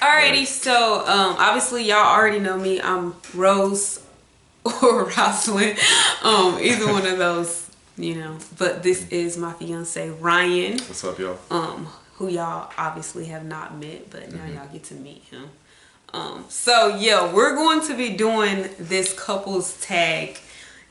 Alrighty, so obviously y'all already know me. I'm Rose or Rosalind. Either one of those, you know. But this is my fiance Ryan. What's up, y'all? Who y'all obviously have not met, but now y'all get to meet him. So yeah, we're going to be doing this couples tag,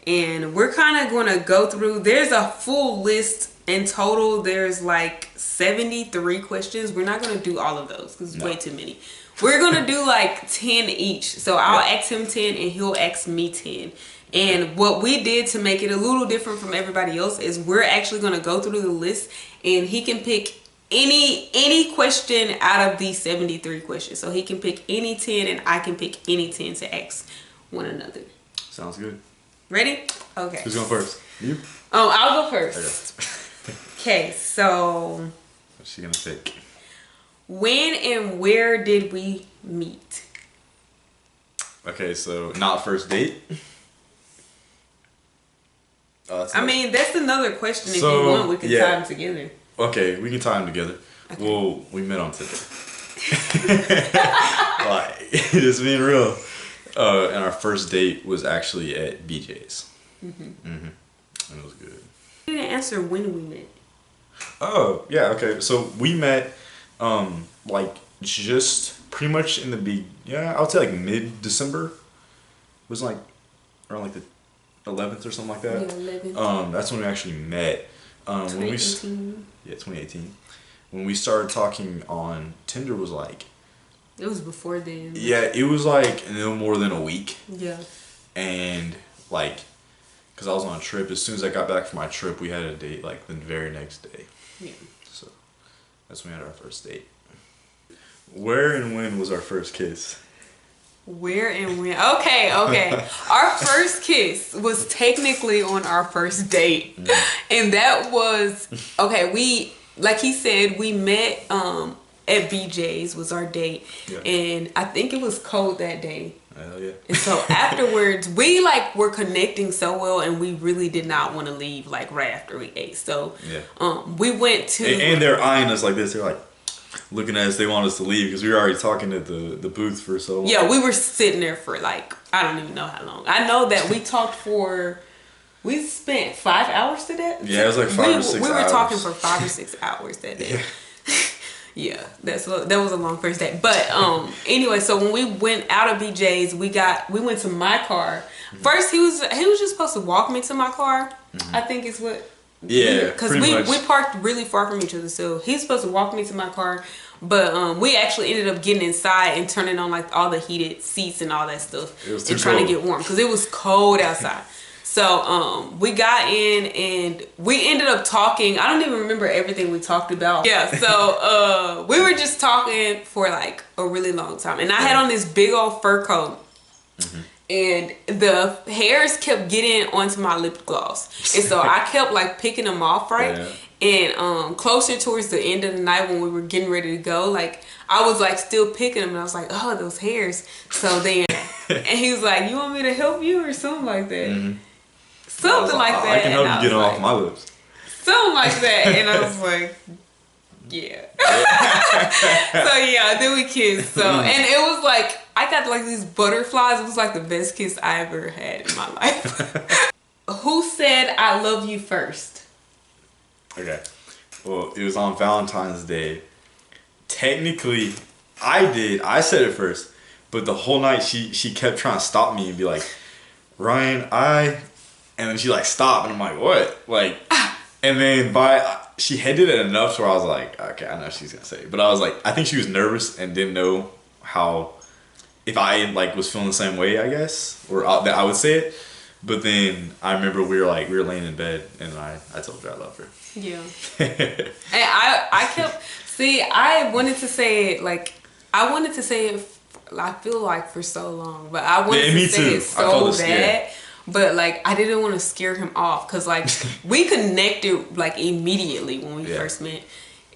and we're kind of going to go through. There's a full list in total. There's like 73 questions. We're not going to do all of those because it's way too many. We're going to do like 10 each. So I'll ask him 10 and he'll ask me 10. And what we did to make it a little different from everybody else is we're actually going to go through the list, and he can pick any question out of these 73 questions. So he can pick any 10 and I can pick any 10 to ask one another. Sounds good. Ready? Okay. Who's going first? You? Oh, I'll go first. Okay, so what's she gonna pick? When and where did we meet? Okay, so not first date. I mean, that's another question. If you want, we can tie them together. Okay, we can tie them together. Okay. Well, we met on Tinder. Like, just being real. And our first date was actually at BJ's. And it was good. You didn't answer when we met. Oh, yeah, okay. So we met, like, just pretty much in the I would say like mid-December. It was like around like the 11th or something like that. Yeah, 11th. That's when we actually met. 2018. 2018. When we started talking on Tinder was like... It was before then. Yeah, it was like no more than a week. Yeah. And like, because I was on a trip, as soon as I got back from my trip, we had a date like the very next day. Yeah. So that's when we had our first date. Where and when was our first kiss? Where and when? Okay. Our first kiss was technically on our first date. And that was, okay, we, like he said, we met at BJ's was our date. Yeah. And I think it was cold that day. Hell yeah. And so afterwards, we like were connecting so well, and we really did not want to leave like right after we ate. So we went to... And they're eyeing us like this. They're like looking at us. They want us to leave because we were already talking at the booth for so long. Yeah, we were sitting there for like, I don't even know how long. I know that we talked for... We spent 5 hours to that. Yeah, it was like 5 or 6 hours. We were talking for 5 or 6 hours that day. Yeah, that was a long first date. But anyway, so when we went out of BJ's, we went to my car. First, he was just supposed to walk me to my car. I think is what. Yeah, because we parked really far from each other, so he's supposed to walk me to my car. But we actually ended up getting inside and turning on like all the heated seats and all that stuff, and trying to get warm because it was cold outside. So we got in and we ended up talking. I don't even remember everything we talked about. Yeah, so we were just talking for like a really long time. And I had on this big old fur coat. And the hairs kept getting onto my lip gloss. And so I kept like picking them off, right? Yeah. And closer towards the end of the night when we were getting ready to go, like I was like still picking them and I was like, oh, those hairs. So then, and he was like, you want me to help you or something like that? Something like that. I can help you get them off my lips. Something like that. And I was like, yeah. So yeah, then we kissed. So, and it was like, I got like these butterflies. It was like the best kiss I ever had in my life. Who said I love you first? Okay. Well, it was on Valentine's Day. Technically, I did. I said it first. But the whole night she kept trying to stop me and be like, Ryan, and then she like stopped and I'm like, what? Like, and then she hinted it enough to where I was like, okay, I know what she's gonna say. But I was like, I think she was nervous and didn't know if I like was feeling the same way, I guess, or that I would say it. But then I remember we were laying in bed and I told her I love her. Yeah. And I kept, I wanted to say it I feel like for so long, but I wanted to say it so bad. But like I didn't want to scare him off because like we connected like immediately when we first met.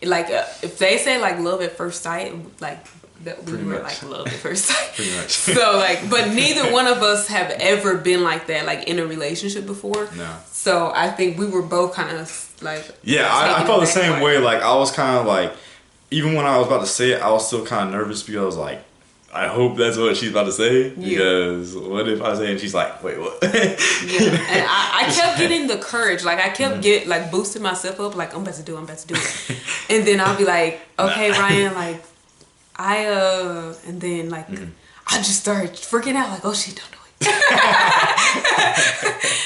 Like if they say like love at first sight, like that we were like love at first sight. Pretty much. So like, but neither one of us have ever been like that, like in a relationship before. No. So I think we were both kind of like. Yeah, I felt the same way. Like I was kind of like, even when I was about to say it, I was still kind of nervous because I was like, I hope that's what she's about to say. Because what if I say and she's like, wait, what? And I kept getting the courage. Like I kept boosting myself up. Like I'm about to do it. And then I'll be like, okay, Ryan, like and then like I just started freaking out. Like, oh shit, don't do it.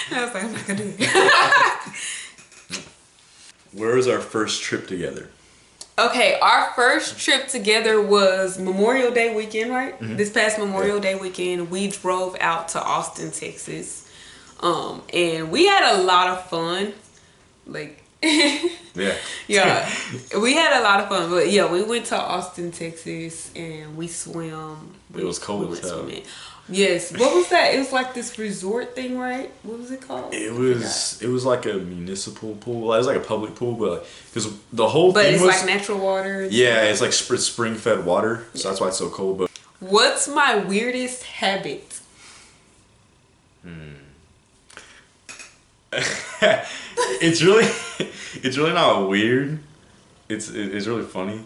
And I was like, I'm not gonna do it. Where was our first trip together? Okay, our first trip together was Memorial Day weekend, right? This past Memorial Day weekend, we drove out to Austin, Texas. And we had a lot of fun. Like, yeah, we had a lot of fun. But yeah, we went to Austin, Texas, and we swam. It was cold as hell. Yes. What was that? It was like this resort thing, right? What was it called? It was like a municipal pool. It was like a public pool, but like because the whole thing was like natural water. Yeah, it's like spring fed water, so that's why it's so cold. But what's my weirdest habit? it's really not weird. It's really funny,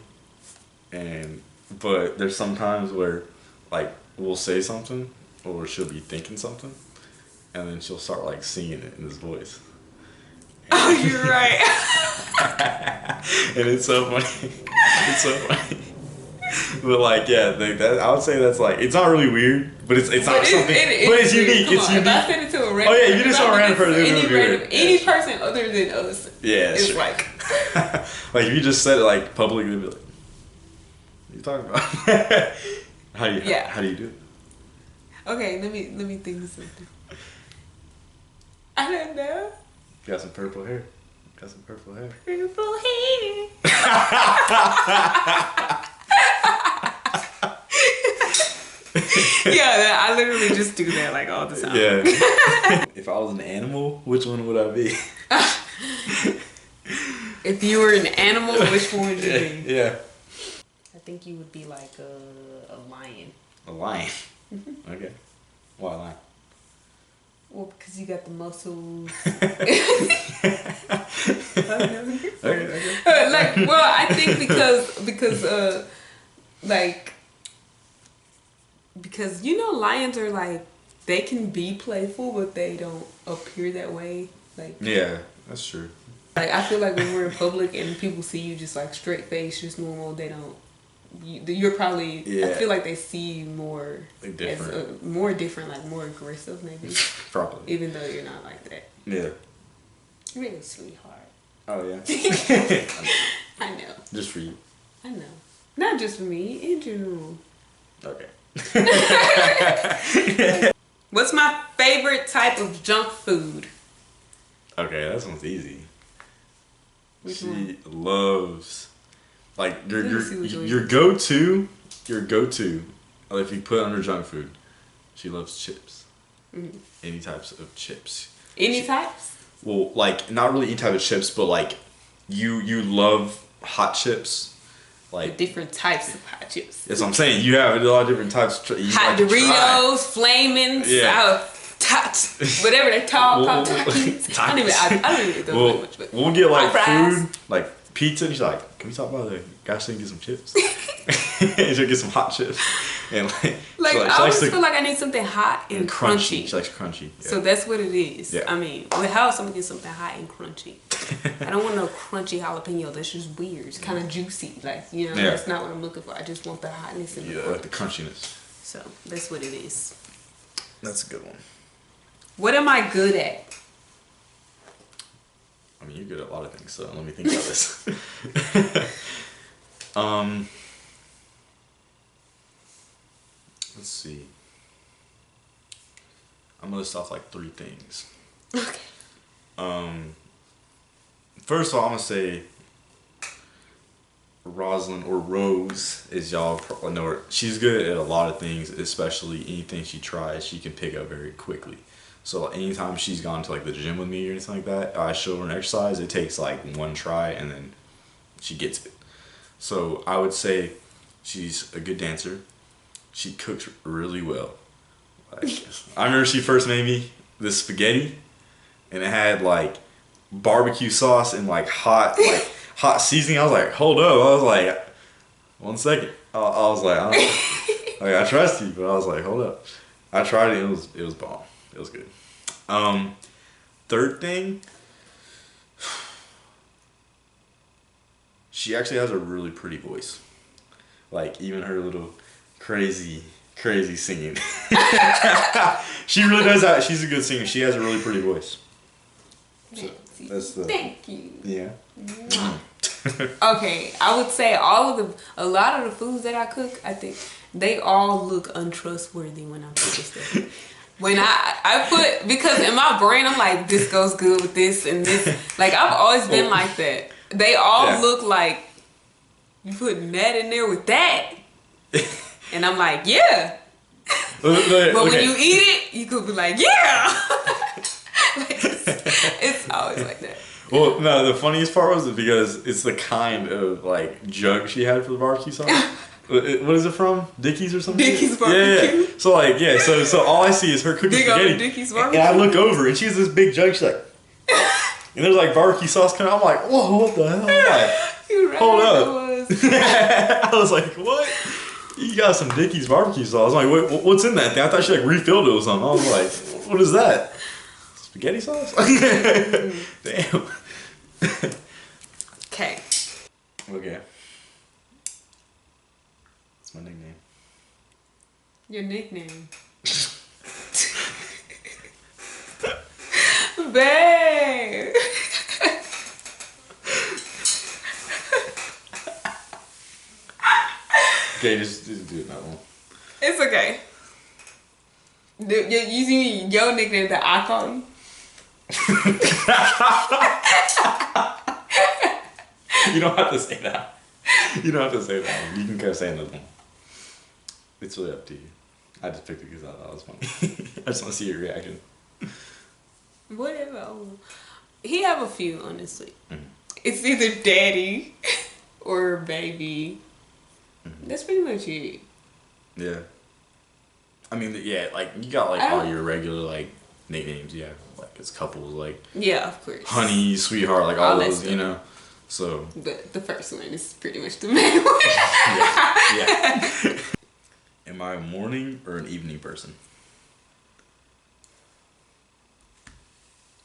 but there's some times where like we'll say something or she'll be thinking something and then she'll start like singing it in this voice. Oh, you're right. And it's so funny. It's so funny. But like, yeah, I would say that's like, it's not really weird, but it's not something, but it's unique. It's unique. If I said it to a random, oh yeah, you just saw a random person. Any person other than us. Yeah, it's like, like if you just said it like publicly, they'd be like, "What are you talking about?" How do you do it? Okay, let me think of something. I don't know. Got some purple hair. Purple hair. Yeah, I literally just do that like all the time. Yeah. If I was an animal, which one would I be? If you were an animal, which one would you be? Yeah. I think you would be like a lion. A lion? Okay. Why a lion? Well, because you got the muscles. Okay. Like, well, I think because you know lions are like, they can be playful, but they don't appear that way. Like, yeah, that's true. Like, I feel like when we're in public and people see you just like straight face, just normal, they don't. You're probably. Yeah. I feel like they see you more like different. More different, like more aggressive, maybe. Probably. Even though you're not like that. Yeah. Really, sweetheart. Oh yeah. I know. Just for you. I know. Not just for me, in general. Okay. What's my favorite type of junk food? Okay, that one's easy. Which she one? Loves like your go-to if you put it under junk food. She loves chips. Mm-hmm. Any types of chips. Any types? Well, like not really any type of chips, but like you love hot chips. Like the different types of hot chips. That's what I'm saying. You have a lot of different types. Hot like Doritos, Flaming, whatever they're called. Takis. I don't even eat those much. But we'll get like food, like pizza, and she's like, "Can we talk about the gosh thing? Get some chips." And she'll get some hot chips, and like I always feel like I need something hot and crunchy. She likes crunchy. Yeah. So that's what it is. Yeah. I mean, how is someone get something hot and crunchy? I don't want no crunchy jalapeno. That's just weird. It's kind of juicy. Like, you know, that's not what I'm looking for. I just want the hotness and the crunchiness. So that's what it is. That's a good one. What am I good at? I mean, you're good at a lot of things, so let me think about this. Let's see. I'm gonna list off like 3 things. Okay. First of all, I'm gonna say Rosalind or Rose, as y'all probably know her. She's good at a lot of things, especially anything she tries, she can pick up very quickly. So anytime she's gone to like the gym with me or anything like that, I show her an exercise, it takes like 1 try and then she gets it. So I would say she's a good dancer. She cooks really well. Like, I remember she first made me this spaghetti and it had like barbecue sauce and like hot seasoning. I was like, hold up. I was like, 1 second. I was like, I trust you, but I was like, hold up. I tried it. It was bomb. It was good. Third thing, she actually has a really pretty voice. Like, even her little crazy singing. She really does that. She's a good singer. She has a really pretty voice. So Thank you. Yeah. Okay, I would say a lot of the foods that I cook, I think they all look untrustworthy when I'm cooking stuff. When I put, because in my brain I'm like, this goes good with this and this. Like, I've always been like that. They all look like, you putting that in there with that. And I'm like, yeah. But when you eat it, you could be like, yeah. Like, it's always like that. Well, no, the funniest part was because it's the kind of like jug she had for the barbecue sauce. What is it from? Dickies or something? Dickies barbecue. Yeah. So like, yeah. So all I see is her cooking spaghetti. Dickies barbecue. And I look over and she has this big jug. She's like, and there's like barbecue sauce coming. I'm like, whoa, what the hell? I'm like, hold up. I was like, what? You got some Dickies barbecue sauce. I'm like, what's in that thing? I thought she like refilled it with something. I was like, what is that? Spaghetti sauce? Damn. Okay. Okay. What's my nickname? Your nickname. Babe. Okay, just do it that one. It's okay. You your nickname that I call you? You don't have to say that. You don't have to say that one. You can go say another one. It's really up to you. I just picked it because I thought it was funny. I just want to see your reaction. Whatever. He have a few, honestly. Mm-hmm. It's either daddy or baby. Mm-hmm. That's pretty much it. Yeah. I mean, yeah, like, you got, like, all your regular, like, nicknames, yeah. Like, it's couples, like... Yeah, of course. Honey, sweetheart, like, all those, you know? So... But the first one is pretty much the main one. Yeah. Am I a morning or an evening person?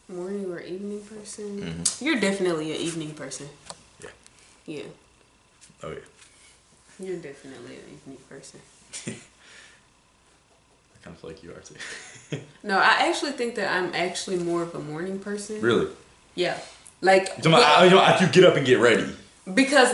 Morning or evening person? Mm-hmm. You're definitely an evening person. Yeah. Yeah. Oh, yeah. You're definitely an evening person. I kind of feel like you are, too. No, I actually think that I'm actually more of a morning person. Really? Yeah. Like... After you get up and get ready. Because,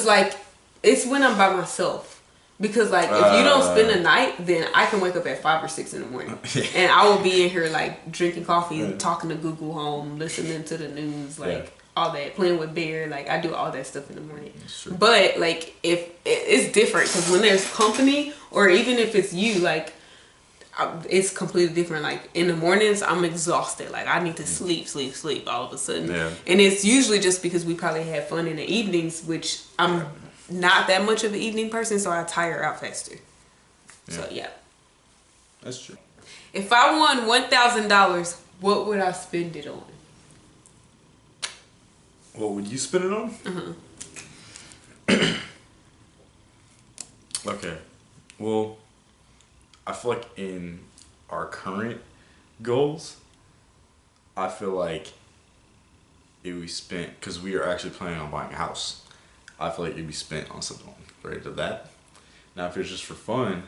like, it's when I'm by myself. Because, like, if you don't spend the night, then I can wake up at 5 or 6 in the morning. And I will be in here, like, drinking coffee, talking to Google Home, listening to the news, like, all that, playing with Bear. Like, I do all that stuff in the morning. But, like, if it's different. Because when there's company, or even if it's you, like, it's completely different. Like, in the mornings, I'm exhausted. Like, I need to sleep all of a sudden. Yeah. And it's usually just because we probably had fun in the evenings, which I'm not that much of an evening person, so I tire out faster. Yeah. So, yeah. That's true. If I won $1,000, what would I spend it on? What would you spend it on? Okay. Well, I feel like in our current goals, I feel like it would be spent, because we are actually planning on buying a house. I feel like it'd be spent on something related to that. Now, if it's just for fun,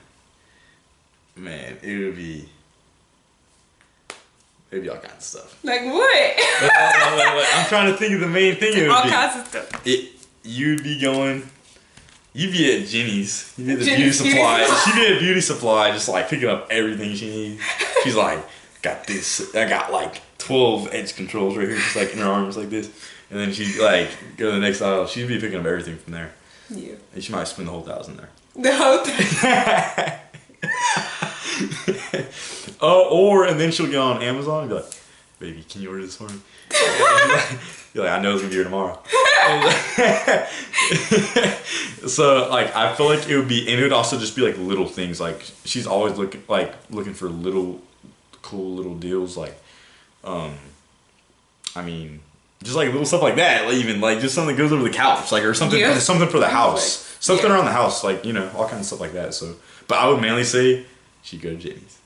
man, it'd be all kinds of stuff. Like what? I'm trying to think of the main thing. It would all be, kinds of stuff. You'd be at Jenny's. You'd be at the beauty supply. She'd be at beauty supply, just like picking up everything she needs. She's like, got this. I got like 12 edge controls right here, just like in her arms like this. And then she'd like go to the next aisle. She'd be picking up everything from there. Yeah. And she might spend the whole $1,000 there. The whole thing. And then she'll get on Amazon and be like, baby, can you order this for me? You're like, I know it's gonna be here tomorrow. So like, I feel like it would be, and it would also just be like little things. Like, she's always looking for little cool little deals. Like, I mean, just like little stuff like that. Like, even like just something that goes over the couch, like, or something, something for the house. Stuff done around the house, like, you know, all kinds of stuff like that. So, but I would mainly say she go to Jimmy's.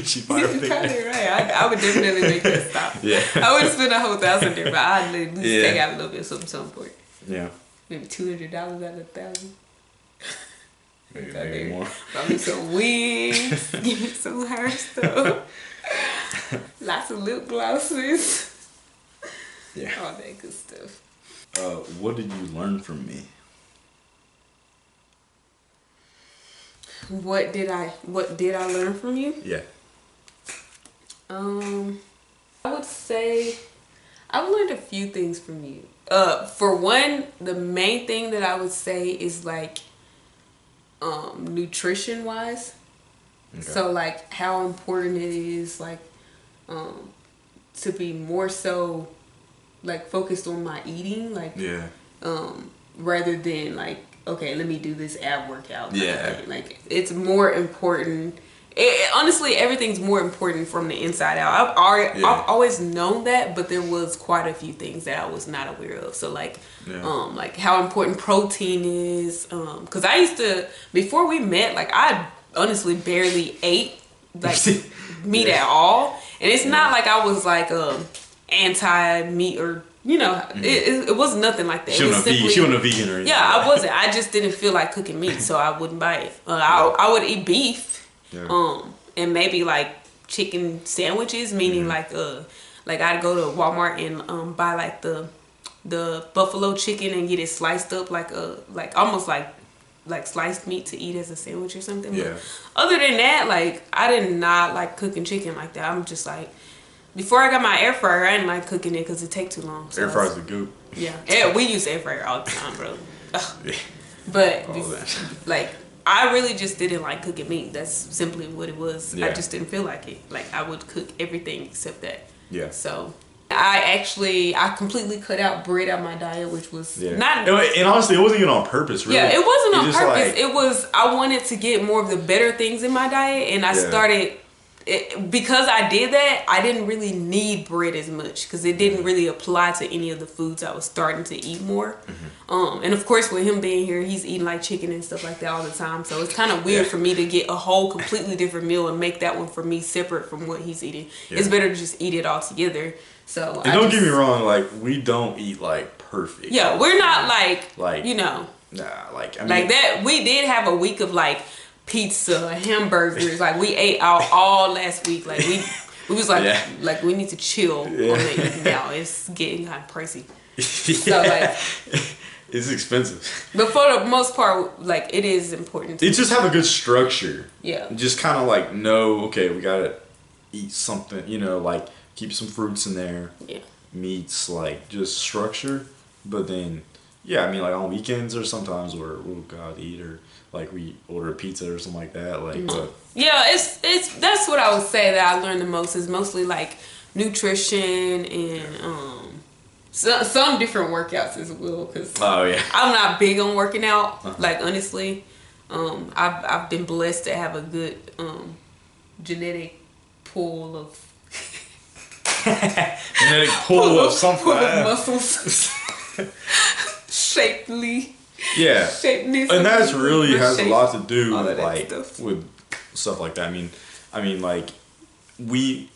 she buy everything. You're probably right. I would definitely make that stop. Yeah. I wouldn't spend a whole $1,000 there, but I'd at least take out a little bit of some for it. Yeah. Maybe $200 out of $1,000. Maybe more. Buy me some wigs. Give me some hair stuff. Lots of lip glosses. Yeah. All that good stuff. What did you learn from me? What did I learn from you? Yeah. I would say I've learned a few things from you. For one, the main thing that I would say is like nutrition wise. Okay. So like how important it is like to be more so like focused on my eating, like rather than like, okay, let me do this ab workout. Yeah. Like it's more important. Honestly, everything's more important from the inside out. I've always known that, but there was quite a few things that I was not aware of. So like, like how important protein is. Cause I used to, before we met, like I honestly barely ate like meat at all. And it's not like I was like, anti meat or, you know, it was nothing like that. She wasn't a vegan or anything. Yeah, I wasn't. I just didn't feel like cooking meat, so I wouldn't buy it. I would eat beef. Yeah. And maybe like chicken sandwiches, meaning like I'd go to Walmart and buy like the buffalo chicken and get it sliced up like almost like sliced meat to eat as a sandwich or something. Yeah. But other than that, like I did not like cooking chicken like that. I'm just like, before I got my air fryer, I didn't like cooking it because it takes too long. So air fryer's a goop. Yeah, we use air fryer all the time, bro. But like, I really just didn't like cooking meat. That's simply what it was. Yeah. I just didn't feel like it. Like I would cook everything except that. Yeah. So I completely cut out bread out of my diet, which was not. And honestly, it wasn't even on purpose. Really. Yeah, it wasn't on purpose. Like, it was. I wanted to get more of the better things in my diet, and I started. Because I did that, I didn't really need bread as much because it didn't really apply to any of the foods I was starting to eat more. And of course, with him being here, he's eating like chicken and stuff like that all the time. So it's kind of weird for me to get a whole completely different meal and make that one for me separate from what he's eating. Yeah. It's better to just eat it all together. So and don't get me wrong, like we don't eat like perfect. Yeah, we're not like you know. Nah, like I mean, like that. We did have a week of like pizza, hamburgers. Like we ate out all last week. Like we was like like we need to chill on the eating now. It's getting kind of pricey. So like it's expensive. But for the most part, like it is important. It just have a good structure. Yeah. Just kind of like know, okay, we gotta eat something. You know, like keep some fruits in there. Yeah. Meats, like just structure. But then, I mean, like on weekends or sometimes we'll go out to eat or. Like we order a pizza or something like that. Like, yeah, it's that's what I would say that I learned the most is mostly like nutrition and some different workouts as well. Cause I'm not big on working out. Like honestly, I've been blessed to have a good genetic pool of something pool of muscles, shapely. Yeah, and that's really has a lot to do with like with stuff like that. I mean, like we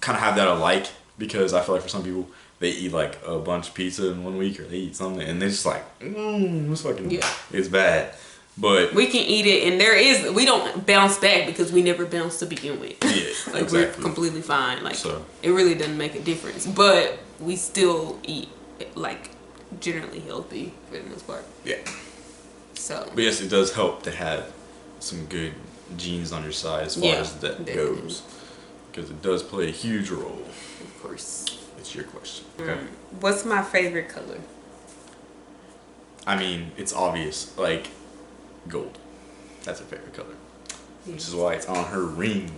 kind of have that alike because I feel like for some people they eat like a bunch of pizza in 1 week or they eat something and they're just like, it's fucking it's bad. But we can eat it, and we don't bounce back because we never bounce to begin with. Yeah, like we're completely fine. Like it really doesn't make a difference, but we still eat like. Generally healthy for the most part. Yeah. So. But yes, it does help to have some good genes on your side as far as that goes, because it does play a huge role. Of course. It's your question. Okay. What's my favorite color? I mean, it's obvious. Like gold. That's her favorite color. Yes. Which is why it's on her ring.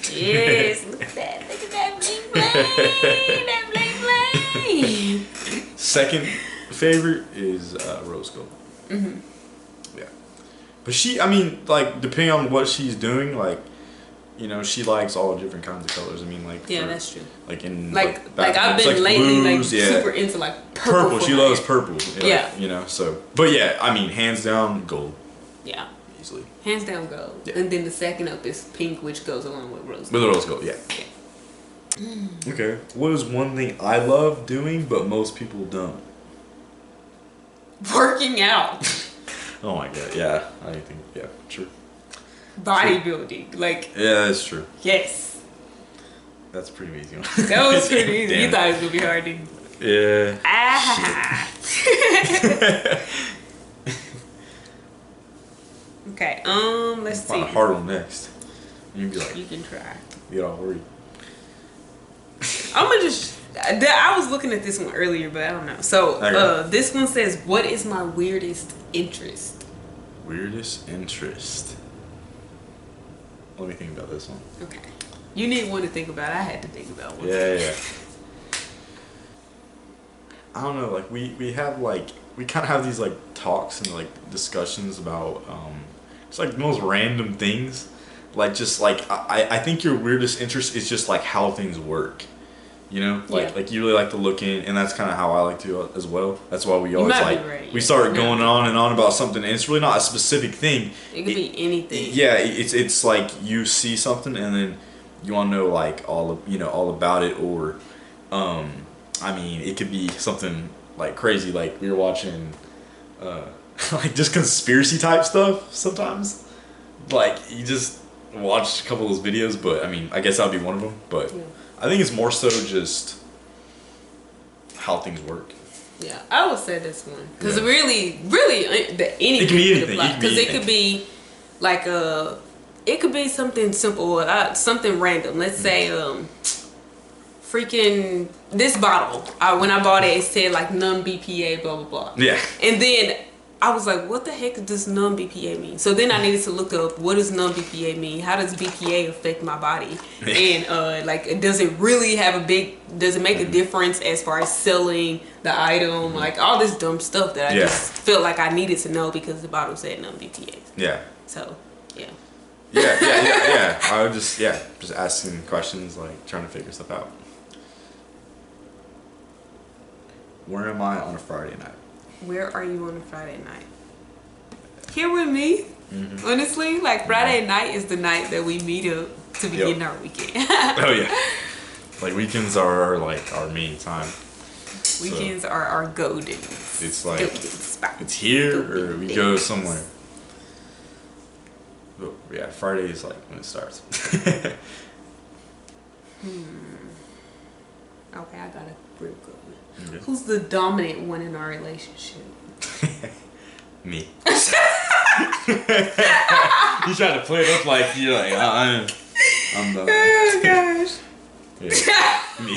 Yes. Look at that. Look at that bling bling. That bling bling. Second favorite is rose gold. Yeah, but I mean, like depending on what she's doing, like you know, she likes all different kinds of colors. I mean, like that's true. Like in like I've been lately blues, super into like purple. She loves purple. Yeah. You know, so but yeah, I mean, hands down gold. Yeah. Easily. Hands down gold. Yeah. And then the second up is pink, which goes along with rose gold. With rose gold, yeah. Okay. What is one thing I love doing but most people don't? Working out. Oh my god, yeah. I think, yeah, true. Bodybuilding, like. Yeah, that's true. Yes. That's pretty easy. That was pretty easy. You thought it was gonna be hard, didn't you? Yeah. Ah. Okay. Let's see. Find a hard one next. You can be like. You can try. Get all worried. I'm gonna just. I was looking at this one earlier, but I don't know. So, this one says, "What is my weirdest interest?" Weirdest interest. Let me think about this one. Okay. You need one to think about. I had to think about one. Yeah. I don't know. Like we have like we kind of have these like talks and like discussions about it's like the most random things. Like just like I think your weirdest interest is just like how things work. You know, like you really like to look in, and that's kind of how I like to as well. That's why we always like we start going on and on about something, and it's really not a specific thing. It could be anything. Yeah, it's like you see something, and then you want to know like all about it, or I mean, it could be something like crazy, like we were watching like just conspiracy type stuff sometimes. Like you just watch a couple of those videos, but I mean, I guess that'd be one of them, but. Yeah. I think it's more so just how things work. Yeah, I would say this one because really, anything. It can be anything. Because it could be like it could be something simple, something random. Let's say freaking this bottle. When I bought it, it said like non-BPA, blah blah blah. Yeah. And then I was like, what the heck does non-BPA mean? So then I needed to look up, what does non-BPA mean? How does BPA affect my body? And like, does it really have does it make a difference as far as selling the item? Like all this dumb stuff that I just felt like I needed to know because the bottle said non-BPA. Yeah. So, yeah. Yeah. I would just asking questions, like trying to figure stuff out. Where am I on a Friday night? Where are you on a Friday night? Here with me. Mm-hmm. Honestly, like Friday night is the night that we meet up to begin our weekend. Oh yeah. Like weekends are like our main time. Weekends are our go days. It's like it's here or we go somewhere. But yeah, Friday is like when it starts. Okay, I got a real good one. Okay. Who's the dominant one in our relationship? Me. You trying to play it up like you're like I'm the. Oh gosh. Yeah. Me.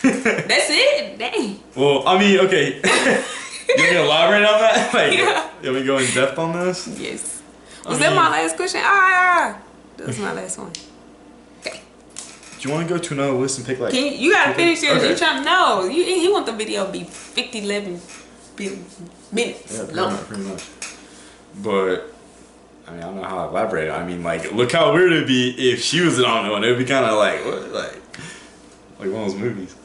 That's it. Dang. Well, I mean, okay. You want me to elaborate on that? Like, you want me to go in depth on this? Yes. Was that my last question? That was my last one. Do you want to go to another list and pick like? You gotta finish yours. Okay. You trying to know? He want the video to be 11 minutes long. Pretty much. But I mean, I don't know how to elaborate. I mean, like, look how weird it'd be if she was the dominant one. It'd be kind of like what, like one of those movies.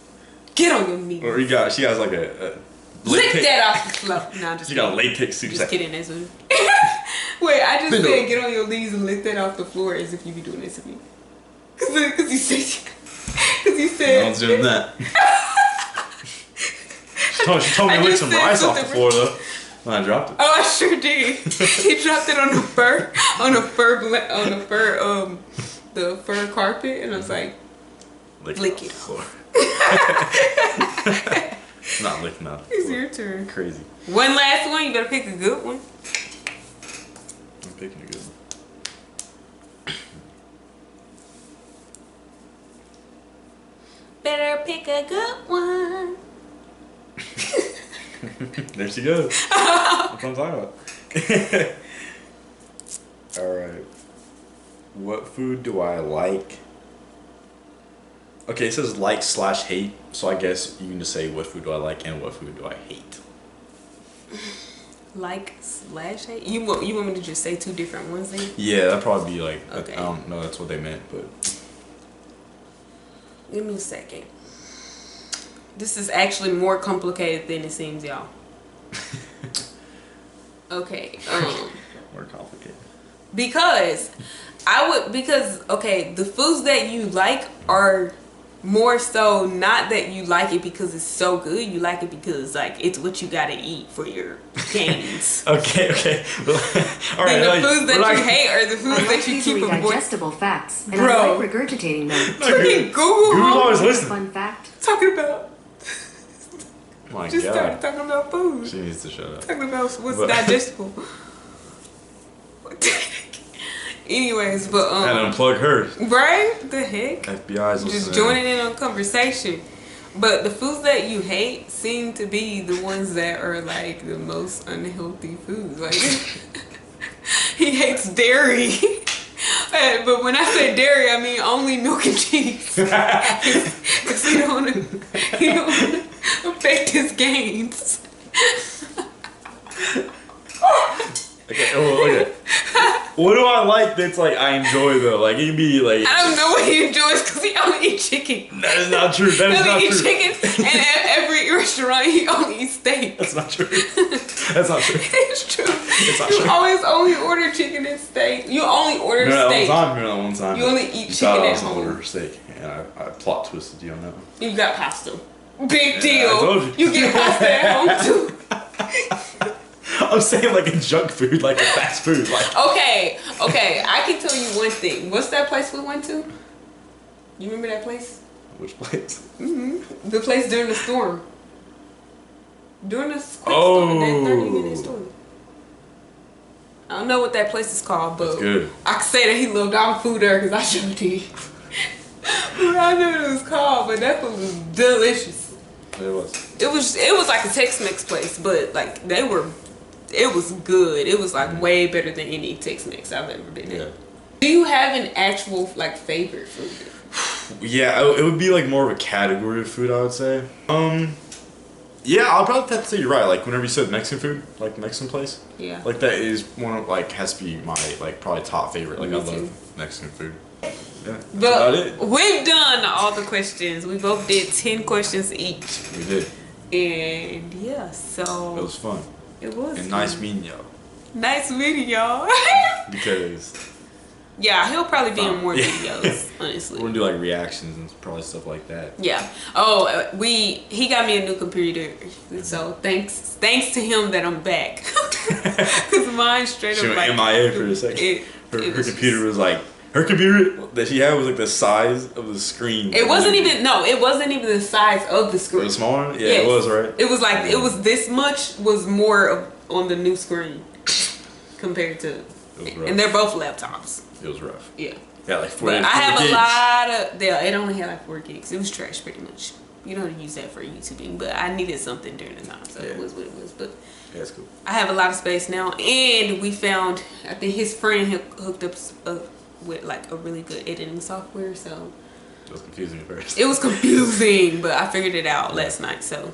Get on your knees. Or she has like a lick that off the floor. No, I'm just kidding. Got a latex suit. Just kidding. That's what. Wait, I just said get on your knees and lick that off the floor as if you be doing this to me. Cause you said. No one's doing that. She told me to lick some rice off the floor though. When I dropped it. Oh, I sure did. He dropped it on the fur carpet, and I was like, lick it. Floor. Not licking off. It's your turn. Crazy. One last one. You better pick a good one. I'm picking a good one. Better pick a good one. There she goes. That's what I'm talking about. Alright. What food do I like? Okay, it says like/hate, so I guess you can just say what food do I like and what food do I hate. like slash hate? You want me to just say 2 different ones then? Yeah, that'd probably be like. Okay. I don't know. That's what they meant, but. Give me a second. This is actually more complicated than it seems, y'all. Okay. More complicated. Because okay, the foods that you like are more so not that you like it because it's so good. You like it because like it's what you gotta eat for your gains. Okay. All right. Then the foods that you hate are the foods that you keep avoiding. Digestible facts, and Bro. I like regurgitating them. Freaking Google's always Here's a listening. fun fact. talking about. My Just God. started talking about food. She needs to shut up. Talking about what's digestible. Anyways, but And unplug her. right? The heck? FBI's listening. Just joining in on conversation. But the foods that you hate seem to be the ones that are like the most unhealthy foods. Like he hates dairy. But when I say dairy, I mean only milk and cheese. Because he don't want to affect his gains. Okay. What do I like that's like I enjoy though? Like it can be like. I don't know what he enjoys because he only eats chicken. That is not true. That is He not only eats true. chicken, and at every restaurant he only eats steak. That's not true. That's not true. It's true. It's not You true. always only order chicken and steak. You only order steak. Remember that one time. You only eat you chicken thought I at was gonna home. order steak, and I plot twisted you on that one. You got pasta. Big deal. I told you. get pasta at home too. I'm saying like a junk food, like a fast food, like. Okay. I can tell you one thing. What's that place we went to? You remember that place? Which place? The place during the storm. During the quick Oh. storm, that 30-minute storm. I don't know what that place is called, but That's good. I can say that he loved all the food there because I sure did. I knew what it was called, but that food was delicious. It was. It was like a Tex-Mex place, but like it was good. It was like way better than any Tex-Mex I've ever been in. Yeah. Do you have an actual like favorite food? Yeah, it would be like more of a category of food, I would say. Yeah, I'll probably have to say you're right. Like whenever you said Mexican food, like Mexican place, Yeah. like that is one of like has to be my like probably top favorite. Like Me I too. love Mexican food. Yeah, that's about But it. we've done all the questions. We both did 10 questions each. We did. And yeah, so It was fun it was and nice meeting y'all Nice meeting y'all. because Yeah, he'll probably be in more Yeah. videos, we're honestly. gonna do like reactions and probably stuff like that. Yeah. Oh, he got me a new computer, so thanks to him that I'm back. Cause mine straight She up went like MIA for a second. Her was computer was like her computer that she had was like the size of the screen. It wasn't even the size of the It screen. was smaller. Yeah, Yes. it was right. It was like it was this much was more on the new screen compared to, It was rough. and they're both laptops. It was rough. Yeah. Yeah, like 40 But I have gigs. a lot of. Yeah, it only had like 4 gigs. It was trash, pretty much. You don't use that for YouTubing, but I needed something during the time, so it Yeah. was what it was. But Yeah, it's cool. I have a lot of space now, and we found. I think his friend hooked up with like a really good editing software, so It was confusing at first. it was confusing, but I figured it out last night. So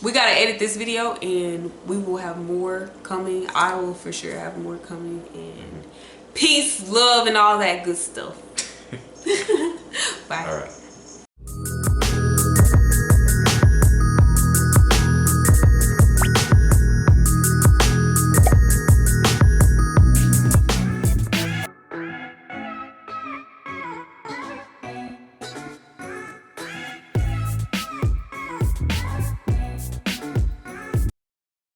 we gotta edit this video, and we will have more coming. I will for sure have more coming, and peace, love, and all that good stuff. Bye. All right.